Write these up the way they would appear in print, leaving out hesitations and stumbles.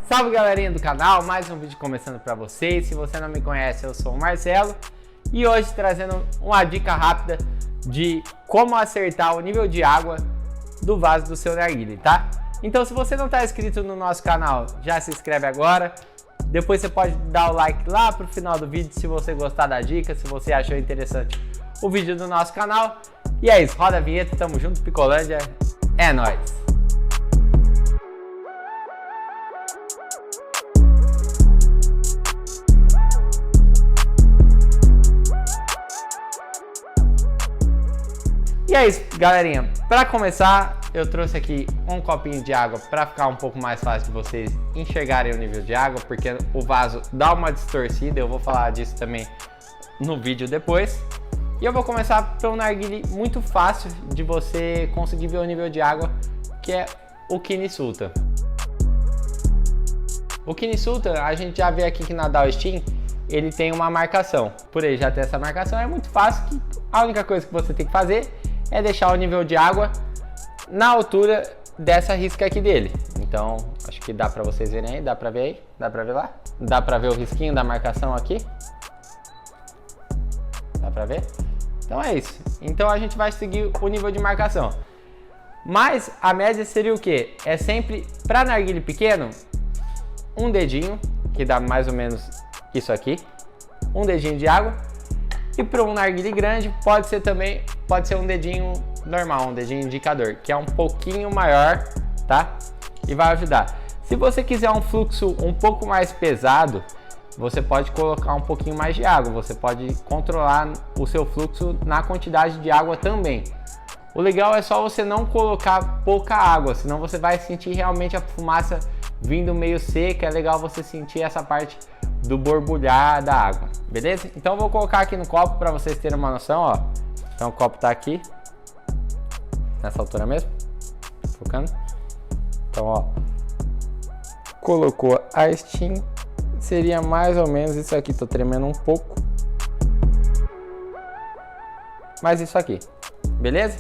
Salve galerinha do canal, mais um vídeo começando para vocês. Se você não me conhece, eu sou o Marcelo e hoje trazendo uma dica rápida de como acertar o nível de água do vaso do seu narguilé, tá? Então se você não está inscrito no nosso canal, já se inscreve agora. Depois você pode dar o like lá pro final do vídeo se você gostar da dica, se você achou interessante o vídeo do nosso canal. E é isso, roda a vinheta, tamo junto, Picolândia, é nóis! E é isso, galerinha. Para começar, eu trouxe aqui um copinho de água para ficar um pouco mais fácil de vocês enxergarem o nível de água, porque o vaso dá uma distorcida, eu vou falar disso também no vídeo depois. E eu vou começar por um narguilé muito fácil de você conseguir ver o nível de água, que é o Kine Sultan. O Kine Sultan, a gente já vê aqui que na Dow Steam, ele tem uma marcação. Por ele já ter essa marcação, é muito fácil, que a única coisa que você tem que fazer é deixar o nível de água na altura dessa risca aqui dele. Então, acho que dá pra vocês verem aí, dá pra ver aí? Dá pra ver lá? Dá pra ver o risquinho da marcação aqui? Dá pra ver? Então é isso. Então a gente vai seguir o nível de marcação. Mas a média seria o quê? É sempre, pra narguilé pequeno, um dedinho, que dá mais ou menos isso aqui. Um dedinho de água. E para um narguilé grande pode ser um dedinho normal, um dedinho indicador, que é um pouquinho maior, tá? E vai ajudar. Se você quiser um fluxo um pouco mais pesado, você pode colocar um pouquinho mais de água, você pode controlar o seu fluxo na quantidade de água também. O legal é só você não colocar pouca água, senão você vai sentir realmente a fumaça vindo meio seca. É legal você sentir essa parte do borbulhar da água, beleza? Então eu vou colocar aqui no copo para vocês terem uma noção, ó. Então o copo tá aqui, nessa altura mesmo, focando. Então, ó, colocou a Steam, seria mais ou menos isso aqui. Tô tremendo um pouco, mas isso aqui, beleza?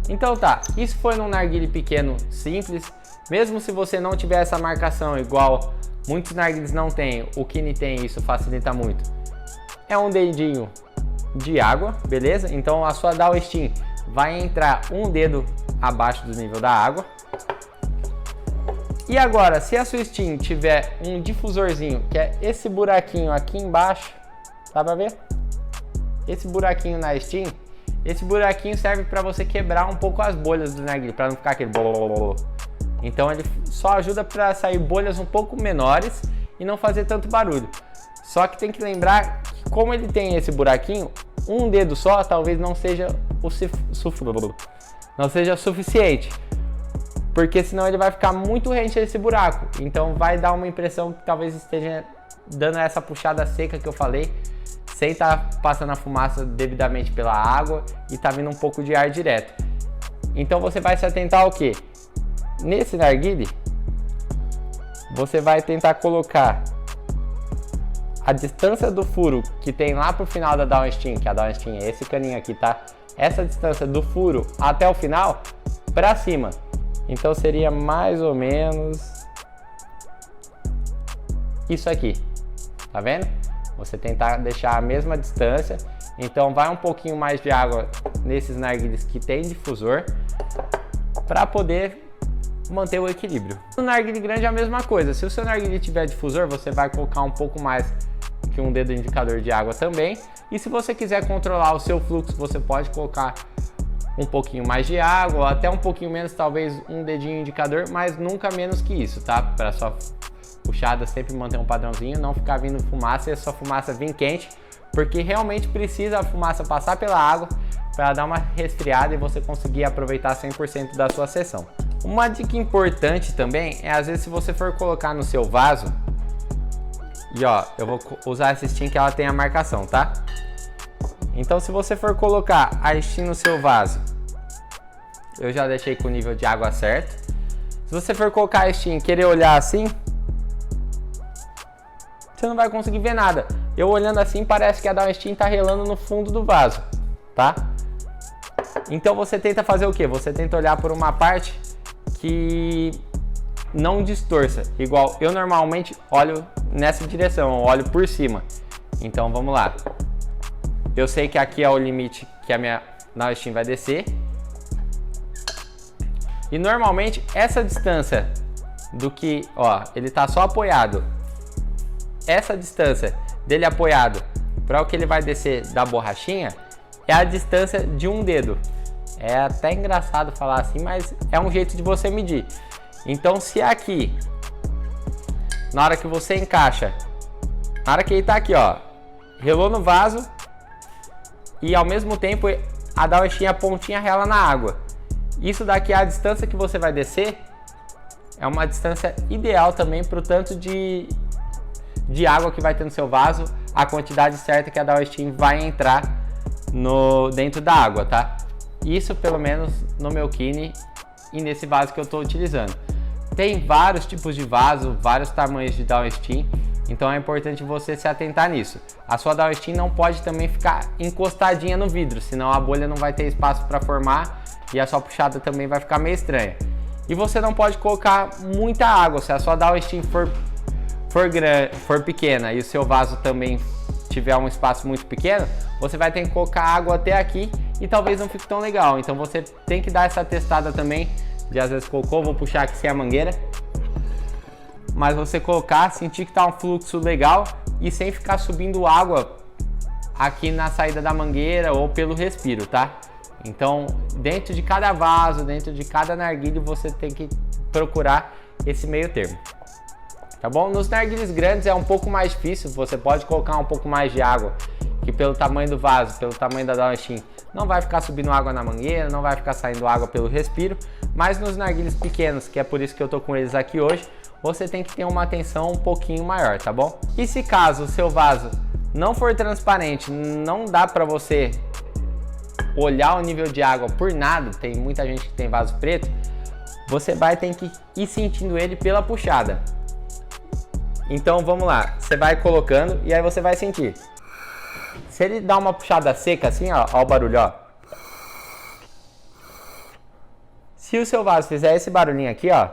Então tá, isso foi num narguilé pequeno simples. Mesmo se você não tiver essa marcação igual muitos narguilés não tem, o Kine tem, isso facilita muito. É um dedinho de água, beleza? Então a sua Dow Steam vai entrar um dedo abaixo do nível da água. E agora, se a sua Steam tiver um difusorzinho, que é esse buraquinho aqui embaixo, dá pra ver? Esse buraquinho na Steam, esse buraquinho serve para você quebrar um pouco as bolhas do narguilé, para não ficar aquele blá. Então ele só ajuda para sair bolhas um pouco menores e não fazer tanto barulho. Só que tem que lembrar que como ele tem esse buraquinho, um dedo só talvez não seja suficiente, porque senão ele vai ficar muito rente a esse buraco. Então vai dar uma impressão que talvez esteja dando essa puxada seca que eu falei, sem estar passando a fumaça devidamente pela água e tá vindo um pouco de ar direto. Então você vai se atentar ao quê? Nesse narguilé, você vai tentar colocar a distância do furo que tem lá pro final da Dow Steam, que a Dow Steam é esse caninho aqui, tá? Essa distância do furo até o final, para cima. Então seria mais ou menos isso aqui, tá vendo? Você tentar deixar a mesma distância. Então vai um pouquinho mais de água nesses narguilés que tem difusor, para poder manter o equilíbrio. No narguilé grande é a mesma coisa. Se o seu narguilé tiver difusor, você vai colocar um pouco mais que um dedo indicador de água também. E se você quiser controlar o seu fluxo, você pode colocar um pouquinho mais de água, ou até um pouquinho menos, talvez um dedinho indicador, mas nunca menos que isso, tá? Para sua puxada sempre manter um padrãozinho, não ficar vindo fumaça e a sua fumaça vir quente, porque realmente precisa a fumaça passar pela água para dar uma resfriada e você conseguir aproveitar 100% da sua sessão. Uma dica importante também é, às vezes, se você for colocar no seu vaso, e ó, eu vou usar essa Steam que ela tem a marcação, tá? Então se você for colocar a Steam no seu vaso, eu já deixei com o nível de água certo. Se você for colocar a Steam e querer olhar assim, você não vai conseguir ver nada. Eu olhando assim, parece que a Dow Steam tá relando no fundo do vaso, tá? Então você tenta fazer o quê? Você tenta olhar por uma parte que não distorça. Igual eu normalmente olho nessa direção, eu olho por cima. Então vamos lá. Eu sei que aqui é o limite que a minha nave steam vai descer. E normalmente essa distância do que, ó, ele tá só apoiado. Essa distância dele apoiado para o que ele vai descer da borrachinha é a distância de um dedo. É até engraçado falar assim, mas é um jeito de você medir. Então se aqui, na hora que você encaixa, na hora que ele tá aqui, ó, relou no vaso e ao mesmo tempo a down steam, a pontinha rela na água. Isso daqui é a distância que você vai descer, é uma distância ideal também para o tanto de água que vai ter no seu vaso, a quantidade certa que a down steam vai entrar dentro da água, tá? Isso pelo menos no meu Kine e nesse vaso que eu estou utilizando. Tem vários tipos de vaso, vários tamanhos de down steam, então é importante você se atentar nisso. A sua down steam não pode também ficar encostadinha no vidro, senão a bolha não vai ter espaço para formar e a sua puxada também vai ficar meio estranha. E você não pode colocar muita água. Se a sua down steam for pequena e o seu vaso também tiver um espaço muito pequeno, você vai ter que colocar água até aqui e talvez não fique tão legal. Então você tem que dar essa testada também, de às vezes colocou, vou puxar aqui sem a mangueira, mas você colocar, sentir que tá um fluxo legal e sem ficar subindo água aqui na saída da mangueira ou pelo respiro, tá? Então, dentro de cada vaso, dentro de cada narguilho, você tem que procurar esse meio termo, tá bom? Nos narguilhos grandes é um pouco mais difícil, você pode colocar um pouco mais de água, que pelo tamanho do vaso, pelo tamanho da down steam, não vai ficar subindo água na mangueira, não vai ficar saindo água pelo respiro, mas nos narguilhos pequenos, que é por isso que eu tô com eles aqui hoje, você tem que ter uma atenção um pouquinho maior, tá bom? E se caso o seu vaso não for transparente, não dá para você olhar o nível de água por nada, tem muita gente que tem vaso preto, você vai ter que ir sentindo ele pela puxada. Então vamos lá, você vai colocando e aí você vai sentir. Se ele dá uma puxada seca assim, ó o barulho, ó. Se o seu vaso fizer esse barulhinho aqui, ó,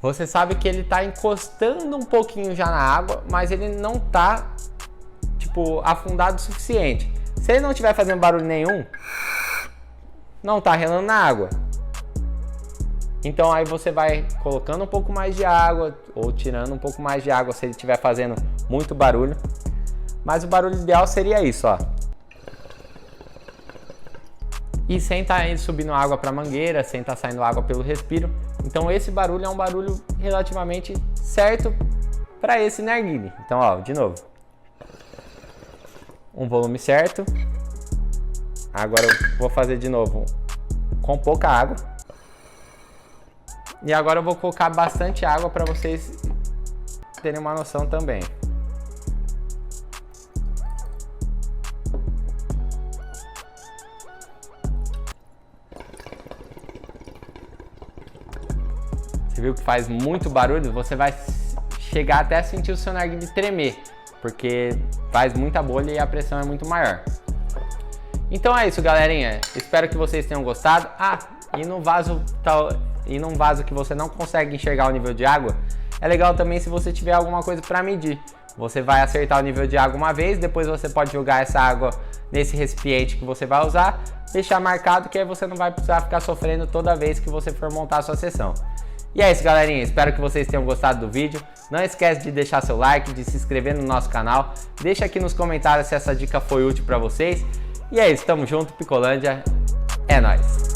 você sabe que ele tá encostando um pouquinho já na água, mas ele não tá, tipo, afundado o suficiente. Se ele não estiver fazendo barulho nenhum, não tá relando na água. Então aí você vai colocando um pouco mais de água ou tirando um pouco mais de água se ele estiver fazendo muito barulho. Mas o barulho ideal seria isso, ó. E sem estar subindo água para a mangueira, sem estar saindo água pelo respiro. Então esse barulho é um barulho relativamente certo para esse narguilé. Então, ó, de novo. Um volume certo. Agora eu vou fazer de novo com pouca água. E agora eu vou colocar bastante água para vocês terem uma noção também. Você viu que faz muito barulho? Você vai chegar até a sentir o seu narguilé tremer, porque faz muita bolha e a pressão é muito maior. Então é isso, galerinha. Espero que vocês tenham gostado. E num vaso que você não consegue enxergar o nível de água, é legal também se você tiver alguma coisa para medir. Você vai acertar o nível de água uma vez, depois você pode jogar essa água nesse recipiente que você vai usar, deixar marcado, que aí você não vai precisar ficar sofrendo toda vez que você for montar a sua sessão. E é isso, galerinha, espero que vocês tenham gostado do vídeo. Não esquece de deixar seu like, de se inscrever no nosso canal. Deixa aqui nos comentários se essa dica foi útil para vocês. E é isso, tamo junto, Picolândia, é nóis!